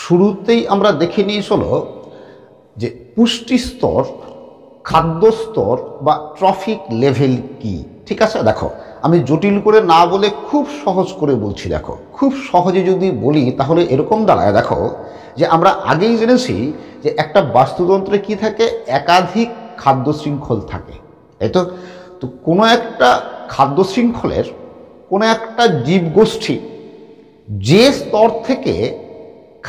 শুরুতেই আমরা দেখে নিয়ে চলো যে পুষ্টি স্তর, খাদ্য স্তর বা ট্রফিক লেভেল কি। ঠিক আছে, দেখো আমি জটিল করে না বলে খুব সহজ করে বলছি। দেখো খুব সহজে যদি বলি তাহলে এরকম দাঁড়ায়, দেখো যে আমরা আগেই জেনেছি যে একটা বাস্তুতন্ত্রে কি থাকে, একাধিক খাদ্য শৃঙ্খল থাকে, তাই তো। তো কোনো একটা খাদ্য শৃঙ্খলের কোনো একটা জীবগোষ্ঠী যে স্তর থেকে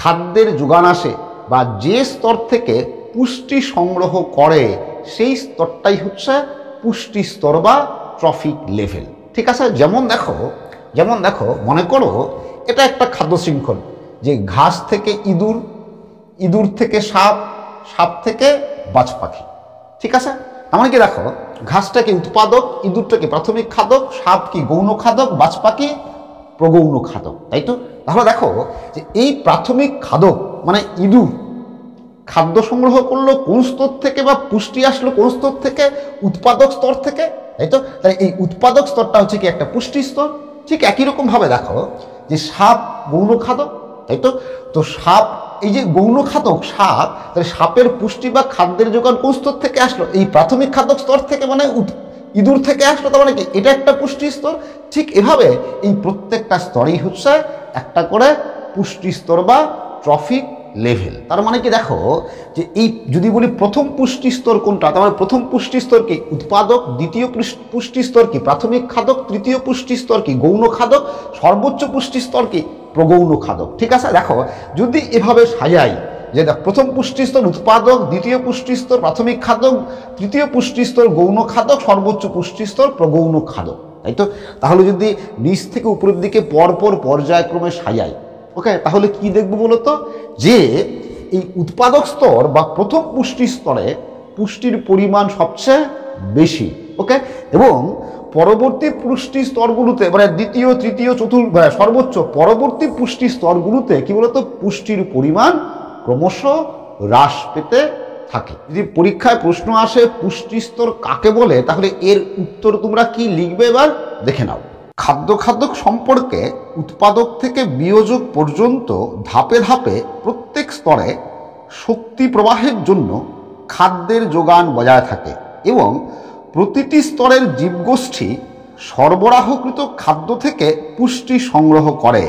খাদ্যের যোগান আসে বা যে স্তর থেকে পুষ্টি সংগ্রহ করে সেই স্তরটাই হচ্ছে পুষ্টি স্তর বা ট্রফিক লেভেল। ঠিক আছে, যেমন দেখো মনে করো এটা একটা খাদ্য শৃঙ্খল, যে ঘাস থেকে ইঁদুর, ইঁদুর থেকে সাপ, সাপ থেকে বাজ পাখি। ঠিক আছে, এমন কি দেখো ঘাসটা কি উৎপাদক, ইঁদুরটা কি প্রাথমিক খাদক, সাপ কি গৌণ খাদক, বাজ পাখি প্রগৌণ খাদক, তাই তো। তাহলে দেখো যে এই প্রাথমিক খাদক মানে ইঁদুর খাদ্য সংগ্রহ করলো কোন স্তর থেকে বা পুষ্টি আসলো কোন স্তর থেকে, উৎপাদক স্তর থেকে, তাই তো। তাই এই উৎপাদক স্তরটা হচ্ছে কি একটা পুষ্টি স্তর। ঠিক একই রকম ভাবে দেখো যে সাপ গৌণ খাদক, তাই তো। তো সাপ এই যে গৌণ খাদক সাপ, তাহলে সাপের পুষ্টি বা খাদ্যের যোগান কোন স্তর থেকে আসলো, এই প্রাথমিক খাদক স্তর থেকে, মানে ইঁদুর থেকে আসলো, তার মানে কি এটা একটা পুষ্টি স্তর। ঠিক এভাবে এই প্রত্যেকটা স্তরেই হচ্ছে একটা করে পুষ্টি স্তর বা ট্রফিক লেভেল। তার মানে কি দেখো যে এই যদি বলি প্রথম পুষ্টি স্তর কোনটা, তার মানে প্রথম পুষ্টি স্তর কি উৎপাদক, দ্বিতীয় পুষ্টি স্তর কি প্রাথমিক খাদক, তৃতীয় পুষ্টি স্তর কি গৌণ খাদক, সর্বোচ্চ পুষ্টি স্তর কি প্রগৌণ খাদক। ঠিক আছে, দেখো যদি এভাবে সাজাই যে প্রথম পুষ্টি স্তর উৎপাদক, দ্বিতীয় পুষ্টি স্তর প্রাথমিক খাদক, তৃতীয় পুষ্টি স্তর গৌণ খাদক, সর্বোচ্চ পুষ্টি স্তর প্রগৌণ খাদক, তাই তো। তাহলে যদি নিচ থেকে উপরের দিকে পরপর পর্যায়ক্রমে সাজাই, ওকে, তাহলে কি দেখবো বলতো, যে এই উৎপাদক স্তর বা প্রথম পুষ্টি স্তরে পুষ্টির পরিমাণ সবচেয়ে বেশি, ওকে, এবং পরবর্তী পুষ্টি স্তরগুলোতে মানে দ্বিতীয়, তৃতীয়, চতুর্থ, সর্বোচ্চ পরবর্তী পুষ্টি স্তরগুলোতে কি বলতো পুষ্টির পরিমাণ ক্রমশ হ্রাস পেতে থাকে। যদি পরীক্ষায় প্রশ্ন আসে পুষ্টি স্তর কাকে বলে, তাহলে এর উত্তর তোমরা কি লিখবে এবার দেখে নাও। খাদ্য সম্পর্কে উৎপাদক থেকে বিয়োজক পর্যন্ত ধাপে ধাপে প্রত্যেক স্তরে শক্তি প্রবাহের জন্য খাদ্যের যোগান বজায় থাকে এবং প্রতিটি স্তরের জীবগোষ্ঠী সরবরাহকৃত খাদ্য থেকে পুষ্টি সংগ্রহ করে।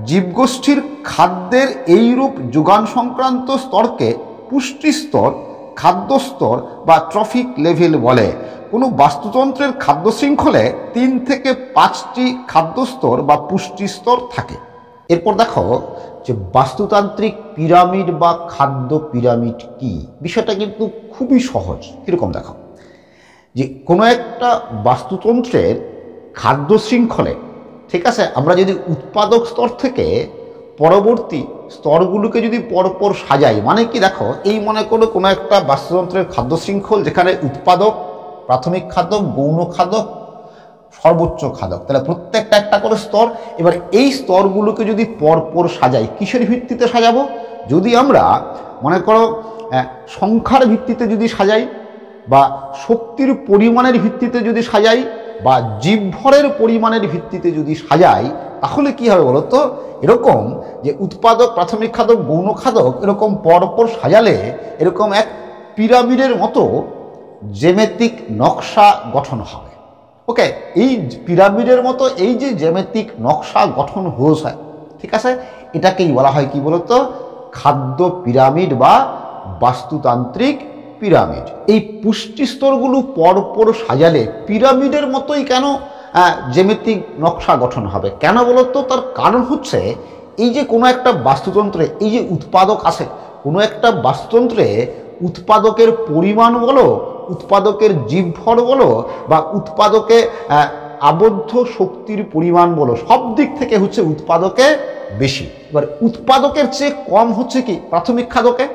জীবগোষ্ঠীর খাদ্যের এইরূপ যোগান সংক্রান্ত স্তরকে পুষ্টি স্তর, খাদ্য স্তর বা ট্রফিক লেভেল বলে। কোনো বাস্তুতন্ত্রের খাদ্য শৃঙ্খলে 3 থেকে 5টি খাদ্য স্তর বা পুষ্টি স্তর থাকে। এরপর দেখো যে বাস্তুতান্ত্রিক পিরামিড বা খাদ্য পিরামিড কি। বিষয়টা কিন্তু খুবই সহজ। কীরকম দেখো, যে কোনো একটা বাস্তুতন্ত্রের খাদ্য শৃঙ্খলে, ঠিক আছে, আমরা যদি উৎপাদক স্তর থেকে পরবর্তী স্তরগুলোকে যদি পরপর সাজাই, মানে কি দেখো এই মনে করো কোনো একটা বাস্তুতন্ত্রের খাদ্য শৃঙ্খল যেখানে উৎপাদক, প্রাথমিক খাদক, গৌণ খাদক, সর্বোচ্চ খাদক, তাহলে প্রত্যেকটা একটা করে স্তর। এবার এই স্তরগুলোকে যদি পরপর সাজাই, কিসের ভিত্তিতে সাজাবো, যদি আমরা মনে করো সংখ্যার ভিত্তিতে যদি সাজাই বা শক্তির পরিমাণের ভিত্তিতে যদি সাজাই বা জীবভরের পরিমাণের ভিত্তিতে যদি সাজাই, তাহলে কি হবে বলতো, এরকম যে উৎপাদক, প্রাথমিক খাদক, গৌণ খাদক এরকম পরপর সাজালে এরকম এক পিরামিডের মতো জ্যামিতিক নকশা গঠন হবে। ওকে, এই পিরামিডের মতো এই যে জ্যামিতিক নকশা গঠন হয়েছে, ঠিক আছে, এটাকেই বলা হয় কি বলতো খাদ্য পিরামিড বা বাস্তুতান্ত্রিক পিরামিড। এই পুষ্টি স্তরগুলো পরপর সাজালে পিরামিডের মতোই কেন জ্যামিতিক নকশা গঠন হবে, কেন বলতো, তার কারণ হচ্ছে এই যে কোনো একটা বাস্তুতন্ত্রে এই যে উৎপাদক আছে, কোনো একটা বাস্তুতন্ত্রে উৎপাদকের পরিমাণ বলো, উৎপাদকের জীবভর বলো বা উৎপাদকে আবদ্ধ শক্তির পরিমাণ বলো, সব দিক থেকে হচ্ছে উৎপাদকে বেশি। এবার উৎপাদকের চেয়ে কম হচ্ছে কি প্রাথমিক খাদকে,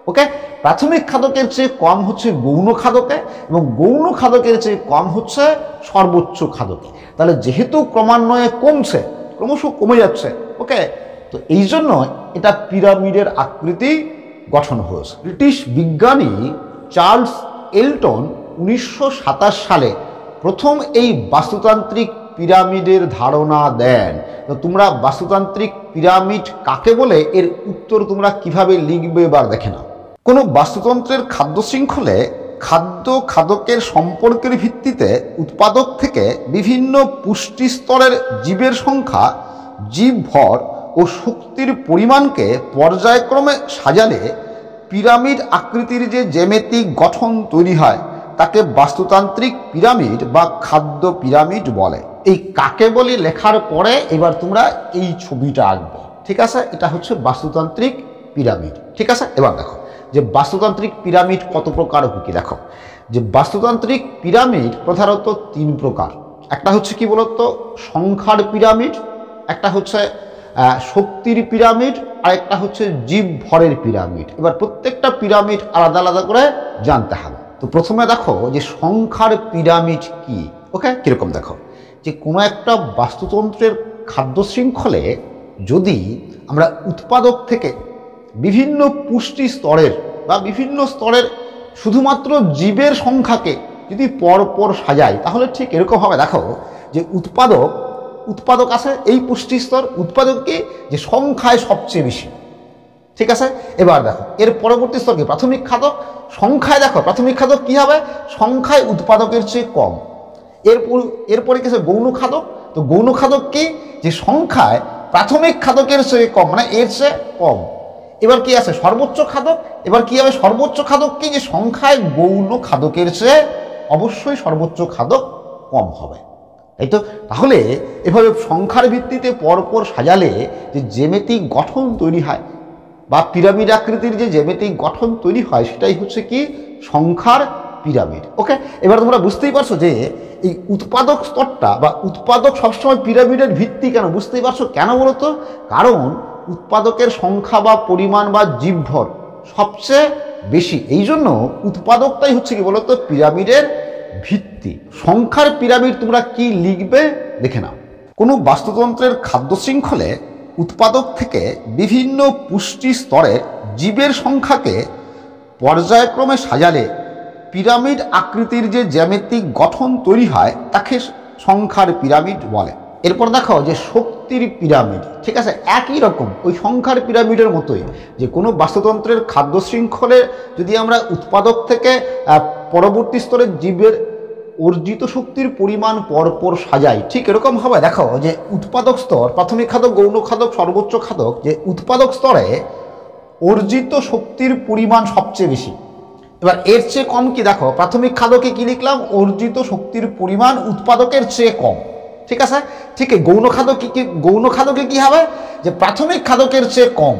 ওকে, প্রাথমিক খাদকের চেয়ে কম হচ্ছে গৌণ খাদকে এবং গৌণ খাদকের চেয়ে কম হচ্ছে সর্বোচ্চ খাদকে। তাহলে যেহেতু ক্রমান্বয়ে কমছে, ক্রমশ কমে যাচ্ছে, ওকে, তো এই জন্য এটা পিরামিডের আকৃতি গঠন হয়েছে। ব্রিটিশ বিজ্ঞানী চার্লস এলটন 1927 সালে প্রথম এই বাস্তুতান্ত্রিক পিরামিডের ধারণা দেন। তো তোমরা বাস্তুতান্ত্রিক পিরামিড কাকে বলে এর উত্তর তোমরা কিভাবে লিখবে এবার দেখে নাও। কোনো বাস্তুতন্ত্রের খাদ্য শৃঙ্খলে খাদ্য খাদকের সম্পর্কের ভিত্তিতে উৎপাদক থেকে বিভিন্ন পুষ্টি স্তরের জীবের সংখ্যা, জীব ভর ও শক্তির পরিমাণকে পর্যায়ক্রমে সাজালে পিরামিড আকৃতির যে জ্যামিতিক গঠন তৈরি হয় তাকে বাস্তুতান্ত্রিক পিরামিড বা খাদ্য পিরামিড বলে। এই কাকে বলি লেখার পরে এবার তোমরা এই ছবিটা আঁকবে, ঠিক আছে? এটা হচ্ছে বাস্তুতান্ত্রিক পিরামিড, ঠিক আছে? এবার দেখো যে বাস্তুতান্ত্রিক পিরামিড কত প্রকার কি দেখো, যে বাস্তুতান্ত্রিক পিরামিড প্রধানত 3 প্রকার। একটা হচ্ছে কি বলতো সংখ্যার পিরামিড, একটা হচ্ছে শক্তির পিরামিড, আর একটা হচ্ছে জীব ভরের পিরামিড। এবার প্রত্যেকটা পিরামিড আলাদা আলাদা করে জানতে হবে। তো প্রথমে দেখো যে সংখ্যার পিরামিড কি, ওকে? কিরকম দেখো, যে কোনো একটা বাস্তুতন্ত্রের খাদ্য শৃঙ্খলে যদি আমরা উৎপাদক থেকে বিভিন্ন পুষ্টি স্তরের বা বিভিন্ন স্তরের শুধুমাত্র জীবের সংখ্যাকে যদি পরপর সাজাই তাহলে ঠিক এরকম হবে। দেখো যে উৎপাদক আছে এই পুষ্টি স্তর, উৎপাদক কি যে সংখ্যায় সবচেয়ে বেশি, ঠিক আছে? এবার দেখো এর পরবর্তী স্তর কি প্রাথমিক খাদক, সংখ্যায় দেখো প্রাথমিক খাদক কি হবে, সংখ্যায় উৎপাদকের চেয়ে কম। এরপরে কি আছে গৌণ খাদক, তো গৌণ খাদক কি যে সংখ্যায় প্রাথমিক খাদকের চেয়ে কম, মানে এর চেয়ে কম। এবার কি আছে সর্বোচ্চ খাদক, এবার কি হবে সর্বোচ্চ খাদক কি যে সংখ্যায় গৌণ খাদকের চেয়ে অবশ্যই সর্বোচ্চ খাদক কম হবে, তাই তো? তাহলে এভাবে সংখ্যার ভিত্তিতে পরপর সাজালে যে জ্যামিতিক গঠন তৈরি হয় বা পিরামিড আকৃতির যে জ্যামিতিক গঠন তৈরি হয় সেটাই হচ্ছে কি সংখ্যার পিরামিড, ওকে? এবার তোমরা বুঝতেই পারছো যে এই উৎপাদক স্তরটা বা উৎপাদক সবসময় পিরামিডের ভিত্তি কেন, বুঝতেই পারছো কেন বলো তো? কারণ উৎপাদকের সংখ্যা বা পরিমাণ বা জীবভর সবচেয়ে বেশি, এই জন্য উৎপাদকটাই হচ্ছে কি বলতো পিরামিডের ভিত্তি। সংখ্যার পিরামিড তোমরা কি লিখবে দেখে নাও। কোনো বাস্তুতন্ত্রের খাদ্য শৃঙ্খলে উৎপাদক থেকে বিভিন্ন পুষ্টি স্তরের জীবের সংখ্যাকে পর্যায়ক্রমে সাজালে পিরামিড আকৃতির যে জ্যামিতিক গঠন তৈরি হয় তাকে সংখ্যার পিরামিড বলে। এরপর দেখো যে শক্তির পিরামিড, ঠিক আছে? একই রকম ওই সংখ্যার পিরামিডের মতোই, যে কোনো বাস্তুতন্ত্রের খাদ্য শৃঙ্খলে যদি আমরা উৎপাদক থেকে পরবর্তী স্তরের জীবের অর্জিত শক্তির পরিমাণ পরপর সাজাই, ঠিক এরকম হবে। দেখো যে উৎপাদক স্তর প্রাথমিক খাদক, গৌণ খাদক, সর্বোচ্চ খাদক, যে উৎপাদক স্তরে অর্জিত শক্তির পরিমাণ সবচেয়ে বেশি। এবার এর চেয়ে কম কি দেখো প্রাথমিক খাদকে কি লিখলাম, অর্জিত শক্তির পরিমাণ উৎপাদকের চেয়ে কম, ঠিক আছে? ঠিক গৌণ খাদকে কি হবে যে প্রাথমিক খাদকের চেয়ে কম।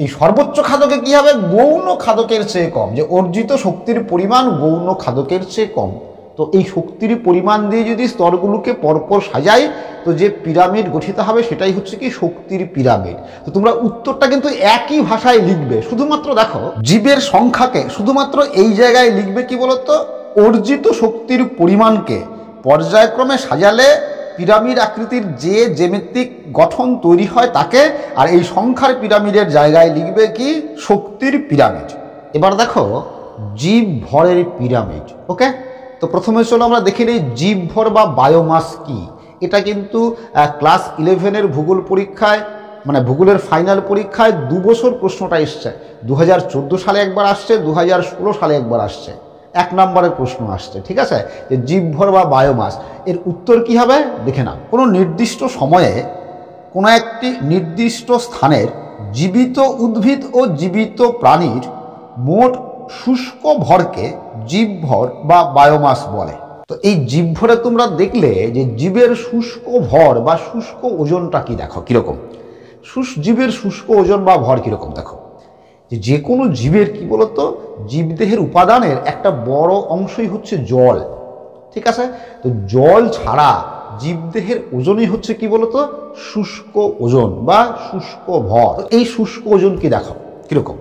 এই সর্বোচ্চ খাদকে কি হবে, গৌণ খাদকের চেয়ে কম, যে অর্জিত শক্তির পরিমাণ গৌণ খাদকের চেয়ে কম। তো এই শক্তির পরিমাণ দিয়ে যদি স্তরগুলোকে পরপর সাজাই তো যে পিরামিড গঠিত হবে সেটাই হচ্ছে কি শক্তির পিরামিড। তো তোমরা উত্তরটা কিন্তু একই ভাষায় লিখবে, শুধুমাত্র দেখো জীবের সংখ্যাকে শুধুমাত্র এই জায়গায় লিখবে কি বলতো, অর্জিত শক্তির পরিমাণকে পর্যায়ক্রমে সাজালে পিরামিড আকৃতির যে জ্যামিতিক গঠন তৈরি হয় তাকে, আর এই সংখ্যার পিরামিডের জায়গায় লিখবে কি শক্তির পিরামিড। এবার দেখো জীব ভরের পিরামিড, ওকে? তো প্রথমে চলো আমরা দেখে নিই জীব ভর বা বায়োমাস কি। এটা কিন্তু ক্লাস 11-এর ভূগোল পরীক্ষায়, মানে ভূগোলের ফাইনাল পরীক্ষায় 2 বছর প্রশ্নটা এসছে। 2014 সালে একবার আসছে, 2016 সালে একবার আসছে, 1 নম্বরের প্রশ্ন আসছে, ঠিক আছে? যে জীবভর বা বায়োমাস এর উত্তর কি হবে দেখে নাও। কোনো নির্দিষ্ট সময়ে কোনো একটি নির্দিষ্ট স্থানের জীবিত উদ্ভিদ ও জীবিত প্রাণীর মোট শুষ্ক ভরকে জীবভর বা বায়োমাস বলে। তো এই জীবভরে তোমরা দেখলে যে জীবের শুষ্ক ভর বা শুষ্ক ওজনটা কি দেখো কিরকম, জীবের শুষ্ক ওজন বা ভর কিরকম দেখো। যে কোনো জীবের কি বলতো জীবদেহের উপাদানের একটা বড় অংশই হচ্ছে জল, ঠিক আছে? তো জল ছাড়া জীবদেহের ওজনই হচ্ছে কি বলতো শুষ্ক ওজন বা শুষ্ক ভর। এই শুষ্ক ওজন কি দেখো কিরকম,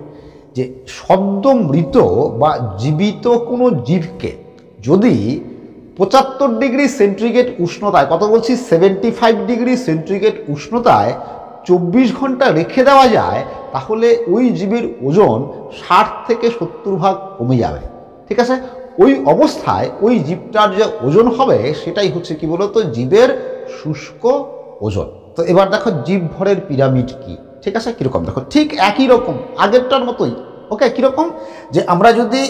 যে সদ্য মৃত বা জীবিত কোনো জীবকে যদি 75 ডিগ্রি সেন্টিগ্রেড উষ্ণতায়, কত বলছি 75 ডিগ্রি সেন্টিগ্রেড উষ্ণতায় 24 ঘন্টা রেখে দেওয়া যায় তাহলে ওই জীবের ওজন 60 থেকে 70 ভাগ কমে যাবে, ঠিক আছে? ওই অবস্থায় ওই জীবটার যে ওজন হবে সেটাই হচ্ছে কি বলতো জীবের শুষ্ক ওজন। তো এবার দেখো জীবভরের পিরামিড কি, ঠিক আছে, কীরকম দেখো ঠিক একই রকম আগেরটার মতোই। ওকে, কীরকম যে আমরা যদি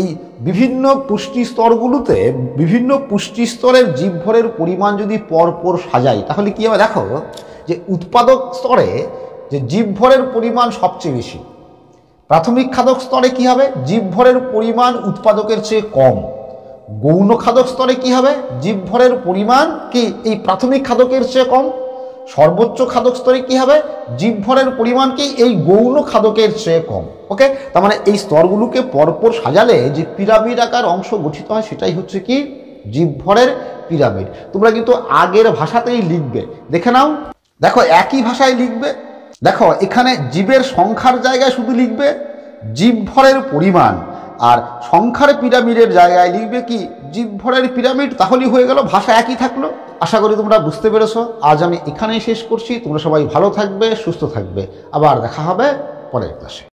এই বিভিন্ন পুষ্টি স্তরগুলোতে বিভিন্ন পুষ্টি স্তরের জীবভরের পরিমাণ যদি পরপর সাজাই তাহলে কী হবে দেখো যে উৎপাদক স্তরে যে জীবভরের পরিমাণ সবচেয়ে বেশি, প্রাথমিক খাদক স্তরে কি হবে জীবভরের পরিমাণ উৎপাদকের চেয়ে কম, গৌণ খাদক স্তরে কি হবে জীবভরের পরিমাণ কি এই প্রাথমিক খাদকের চেয়ে কম, সর্বোচ্চ খাদক স্তরে কি হবে জীবভরের পরিমাণ কি এই গৌণ খাদকের চেয়ে কম। ওকে, তার মানে এই স্তরগুলোকে পরপর সাজালে যে পিরামিড আকার অংশ গঠিত হয় সেটাই হচ্ছে কি জীবভরের পিরামিড। তোমরা কিন্তু আগের ভাষাতেই লিখবে, দেখে নাও, দেখো একই ভাষায় লিখবে। দেখো এখানে জীবের সংখ্যার জায়গায় শুধু লিখবে জীবভরের পরিমাণ, আর সংখ্যার পিরামিডের জায়গায় লিখবে কি জীবভরের পিরামিড, তাহলেই হয়ে গেল, ভাষা একই থাকলো। আশা করি তোমরা বুঝতে পেরেছো। আজ আমি এখানেই শেষ করছি। তোমরা সবাই ভালো থাকবে, সুস্থ থাকবে, আবার দেখা হবে পরের ক্লাসে।